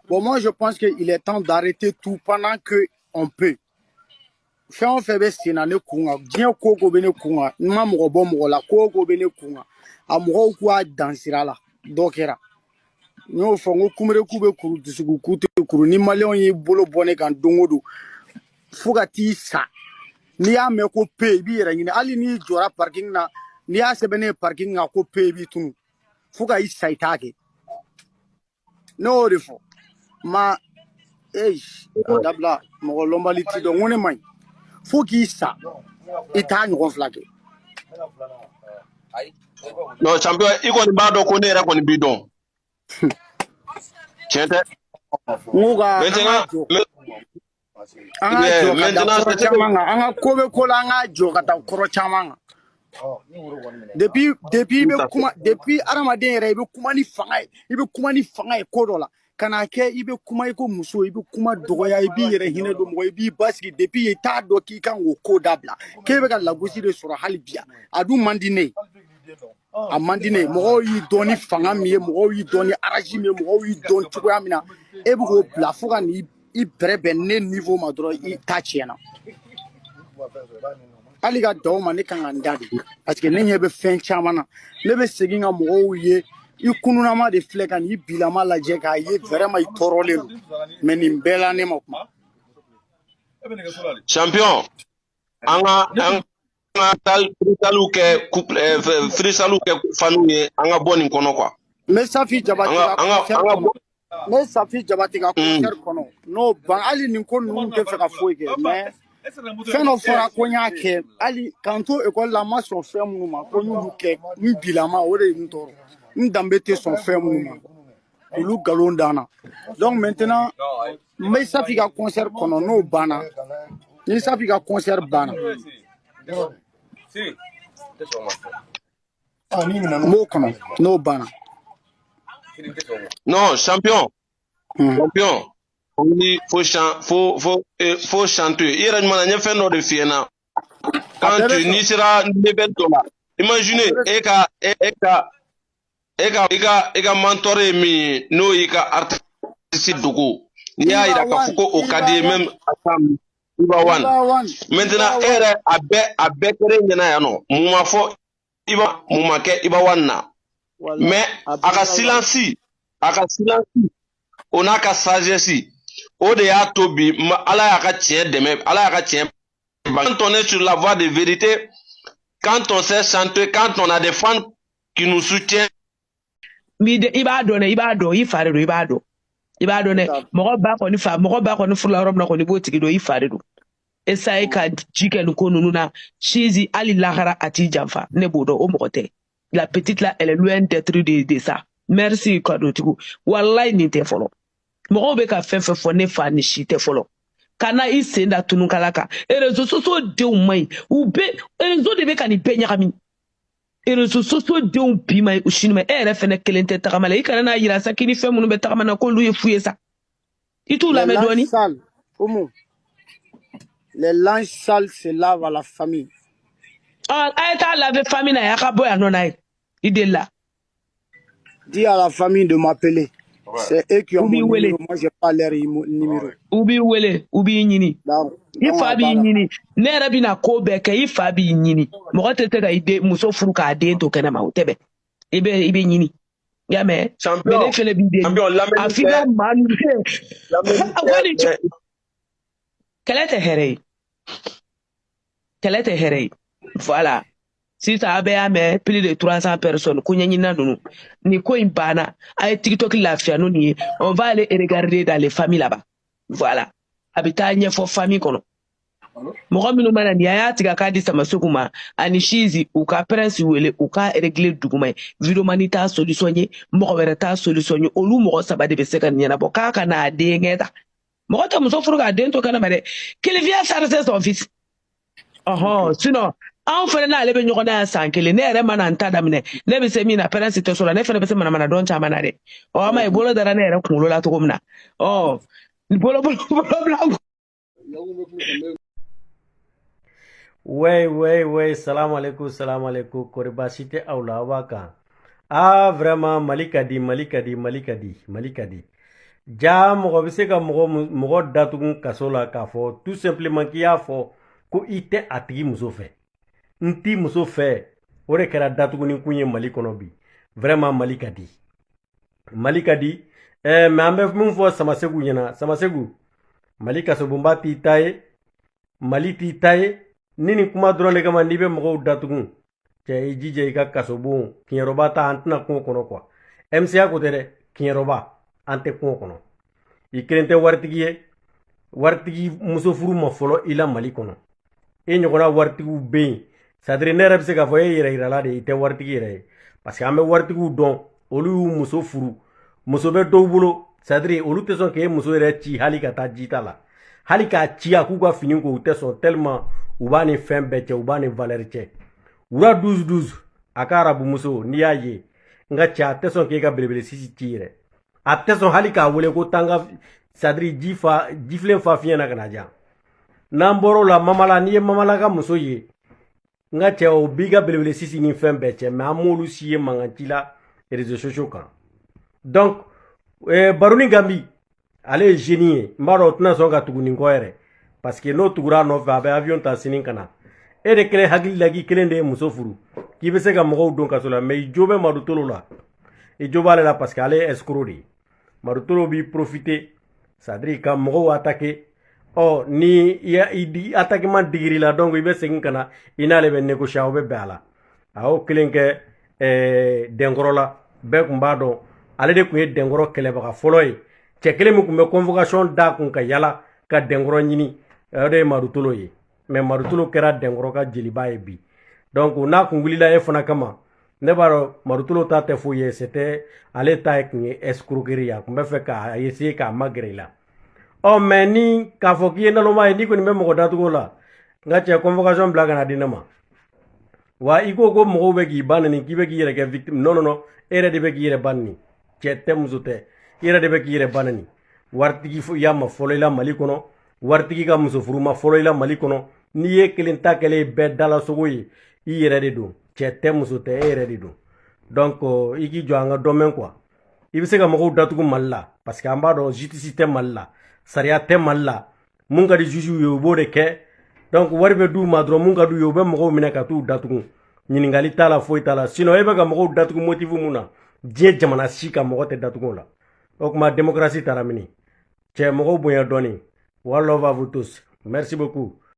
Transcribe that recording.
Bon, moi, je pense qu'il est temps d'arrêter tout pendant qu'on peut. Fɛn o fɛn bɛ sen na ne kun kan diɲɛ ko ko bɛ ne kun kan n ma mɔgɔ bɔ mɔgɔ la ko ko bɛ ne kun kan a mɔgɔw k'a dan sira la dɔ kɛra n y'o fɔ n ko kumereku bɛ kuru dusuku ku tɛ kuru ni maliyɛnw y'i bolo bɔ ne kan don o don fo ka t'i sa n'i y'a mɛn ko pe i b'i yɛrɛ ɲini hali n'i jɔra parking na n'i y'a sɛbɛn ne ye parking na ko pe i b'i tunu fo ka i sa i t'a kɛ ne y'o de fɔ ma a dabila mɔgɔ lɔnbali t'i dɔn n ko ne ma ɲi fo k'i sa i t'a ɲɔgɔn fila kɛ. Non, champion, il kɔni b'a dɔn ko ne yɛrɛ kɔni b'i dɔn. Tiɲɛ tɛ. An ka ko bɛ ko la an ka jɔ ka taa kɔrɔ caman kan. Depuis i bɛ kuma depuis adamaden yɛrɛ i bɛ kuma ni fanga ye i bɛ kuma ni fanga ye ko dɔ la ka n'a kɛ i bɛ kuma i ko muso i bɛ kuma dɔgɔya i b'i yɛrɛ hinɛ don mɔgɔ i b'i basigi depuis i t'a dɔn k'i kan k'o ko dabila k'e bɛ ka lagosi de sɔrɔ hali bi a dun man di ne ye a man di ne ye mɔgɔw y'i dɔn ni fanga min ye mɔgɔw y'i dɔn ni araji min ye mɔgɔw y'i dɔn cogoya min na e bɛ k'o bila fo ka n'i bɛrɛbɛn ne niveau ma dɔrɔn i ta tiɲɛna. hali ka daw ma ne kan ka n da de parce que ne ɲɛ bɛ fɛn caman na ne bɛ segin ka mɔgɔw ye i kununama de filɛ ka n'i bilama lajɛ k'a ye vraiment i tɔɔrɔlen don mais nin bɛɛ la ne ma kuma. Champion an ka freestyles kɛ freestyles kɛ faniw ye an ka bɔ nin kɔnɔ quoi. n bɛ Safi Jabate ka concert kɔnɔ n'o ban hali nin ko ninnu tɛ fɛ ka foyi kɛ mais fɛn dɔ fɔra ko n y'a kɛ hali k'an to ekɔli la n ma sɔn fɛn minnu ma ko n y'olu kɛ n bilama o de ye n tɔɔrɔ n danbe tɛ sɔn fɛn minnu ma olu nkalon dan na donc maintenant n bɛ Safi ka concert kɔnɔ n'o banna ni Safi ka concert banna n b'o kɔnɔ n'o banna. Non, champion. Champion. Faut chanter. Il y a une fin de fiena. Quand tu n'y seras pas, imaginez, eka mentoré mi no eka artiste dogo. Il y a ka fuko au cadre même Iba One. Maintenant, abe kere nyana ya no. Muma fo Iba muma ke Iba One na. Mais aka silence, on a ka sagesse. O de y'a to bi ala y'a ka tiɲɛ dɛmɛ ala y'a ka tiɲɛ. Quand on est sur la voie de vérité, quand on sait chanter, quand on a des fans qui nous soutiennent. I b'a dɔn i fari don i b'a dɔn mɔgɔ ba kɔni furula yɔrɔ min na kɔni b'o tigi dɔn i fari don essaye ka ji kɛ nin ko ninnu na Chizi hali lahara a t'i janfa ne b'o dɔn o mɔgɔ tɛ la petite là elle est loin d'être de ça merci kadotigiw wallahi nin tɛ fɔlɔ mɔgɔw bɛ ka fɛn fɛn fɔ ne fa ni si tɛ fɔlɔ kana i sen da tunukala kan réseaux sociaux denw man ɲi u bɛ réseau de bɛ ka nin bɛɛ ɲagami réseaux sociaux denw bi ma u sini ma e yɛrɛ fɛnɛ kelen tɛ tagama la i kana n'a yira sa k'i ni fɛn minnu bɛ tagama na k'olu ye fu ye sa i t'u lamɛn dɔɔni. Les linges sales se lavent à la famille. A ye t'a laver famille na y'a ka bɔ yan nɔ n'a ye i deli la. Dis à la famille de m'appeler. C'est eux qui ont mon numéro. Moi, j'ai pas leur numéro. U b'i wele u b'i ɲini i fa b'i ɲini ne yɛrɛ bɛna ko bɛɛ kɛ i fa b'i ɲini mɔgɔ tɛ se ka muso furu k'a den to kɛnɛ ma o tɛ bɛn i bɛ ɲini i y'a mɛn mais ne fɛnɛ b'i den a f'i ka maa ninnu kɛlɛ tɛ hɛrɛ ye voilà sisan a bɛɛ y'a mɛn plus de 300 personnes ko ɲɛɲinina ninnu ni ko in banna a ye TikTok lafiya n'o nin ye on va aller regarder dans les familles là-bas voilà a bɛ taa ɲɛfɔ famille kɔnɔ mɔgɔ minnu mana nin a y'a tigɛ k'a di Samasugu ma ani Chizi u ka prince wele u ka régler duguma ye Videomani t'a solution ye mɔgɔ wɛrɛ t'a solution ye olu mɔgɔ saba de bɛ se ka nin ɲɛnabɔ k'a ka n'a den kɛ ta mɔgɔ tɛ muso furu k'a den to kɛnɛ ma dɛ Keleviya Sarr c'est son fils sinon anw fɛnɛ n'ale bɛ ɲɔgɔn na yan san kelen ne yɛrɛ mana n ta daminɛ ne bɛ se min na prince tɛ so la ne fɛnɛ bɛ se manamana dɔn caman na dɛ ama ye bolo dara ne yɛrɛ kunkolo la cogo min na bolo bila. Ouais, salam alaikum, kori basi tɛ aw la aw b'a kan Ah, vraiment, Malikadi, Malikadi, Malikadi, Malikadi. Ja mɔgɔ bɛ se ka mɔgɔ datugu kaso la k'a fɔ tout simplement k'i y'a fɔ ko i tɛ a tigi muso fɛ n t'i muso fɛ o de kɛra datuguni kun ye Mali kɔnɔ bi vraiment Mali ka di Mali ka di mais an bɛ min fɔ Samasegu ɲɛna Samasegu Mali kasobonba t'i ta ye Mali t'i ta ye ni nin kuma dɔrɔn de kama n'i bɛ mɔgɔw datugu cɛ i jija i ka kasobon kiɲɛrɔba ta an tɛna kungo kɔnɔ quoi MCA ko tɛ dɛ kiɲɛrɔba an tɛ kungo kɔnɔ i kelen tɛ waritigi ye waritigi muso furu ma fɔlɔ i la Mali kɔnɔ e ɲɔgɔnna waritigiw bɛ yen c'est à dire ne yɛrɛ bɛ se k'a fɔ e yɛrɛ yirala de i tɛ waritigi yɛrɛ ye parce que an bɛ waritigiw dɔn olu y'u muso furu muso bɛ dɔw bolo c'est à dire olu tɛ sɔn k'e muso yɛrɛ ci hali ka taa jita la hali k'a ci a k'u ka fini ko u tɛ sɔn tellement u b'a ni fɛn bɛɛ cɛ u b'a ni valeur cɛ wura 12-12 a ka arabu muso n'i y'a ye n ka cɛ a tɛ sɔn k'e ka belebele sisi ci yɛrɛ a tɛ sɔn hali k'a wele ko tanga c'est à dire jifilen fa fiɲɛ na ka na diyan n'an bɔr'o la mamala n'i ye mamala ka muso ye n ka cɛ o b'i ka belebele sisi ni fɛn bɛɛ cɛ mais an m'olu si ye mankan ci la réseaux sociaux kan donc Baruni Gambi ale ye jeune ye n b'a dɔn o tɛna sɔn ka tugu nin kɔ yɛrɛ parce que n'o tugura a nɔfɛ a bɛ avion ta sini ka na e de kelen hakili la k'i kelen de ye muso furu k'i bɛ se ka mɔgɔw don kaso la mais i jo bɛ Madutolo la i jo b'ale la parce que ale ye escroc de ye Madutolo b'i profiter c'est à dire ka mɔgɔw attaquer ni i attaquement digiri la donc i bɛ segin ka na i n'ale bɛ négocier aw bɛ bɛn a la a y'o kelen kɛ Dɛnkɔrɔ la bɛɛ tun b'a dɔn ale de tun ye Dɛnkɔrɔ kɛlɛbaga fɔlɔ ye cɛ kelen min tun bɛ convocation d'a kun ka yala ka Dɛnkɔrɔ ɲini o de ye Madutolo ye mais Madutolo kɛra Dɛnkɔrɔ ka jeliba ye bi donc n'a kun wulila e fana kama ne b'a dɔn Madutolo ta tɛ foyi ye c'était ale ta kun ye escroquerie ye a kun bɛ fɛ k'a essayer k'a magɛrɛ i la mais ni k'a fɔ k'i ye naloma ye n'i kɔni bɛ mɔgɔ datugu la n ka cɛ convocation bila ka na di ne ma wa i ko mɔgɔw bɛ k'i ba neni k'i bɛ k'i yɛrɛ kɛ victime non non non e yɛrɛ de bɛ k'i yɛrɛ ba neni cɛ tɛ muso tɛ i yɛrɛ de bɛ k'i yɛrɛ ba neni waritigi y'a ma fɔlɔ i la Mali kɔnɔ waritigi ka muso furu ma fɔlɔ i la Mali kɔnɔ n'i ye kelen ta kɛlen bɛɛ dalasogo ye i yɛrɛ de don cɛ tɛ muso tɛ e yɛrɛ de don donc i k'i jɔ an ka dɔmɛn quoi i bɛ se ka mɔgɔw datugu Mali la parce que an b'a dɔn justice tɛ Mali la sariya tɛ Mali la mun ka di juge ye u b'o de kɛ donc wari bɛ d'u ma dɔrɔn mun ka d'u ye u bɛ mɔgɔw minɛ ka t'u datugu ɲininkali t'a la foyi t'a la sinon e bɛ ka mɔgɔw datugu motif mun na diɲɛ jamana si ka mɔgɔ tɛ datugu o la o tuma démocratie taara mini cɛ mɔgɔw bonya dɔɔni one love à vous tous merci beaucoup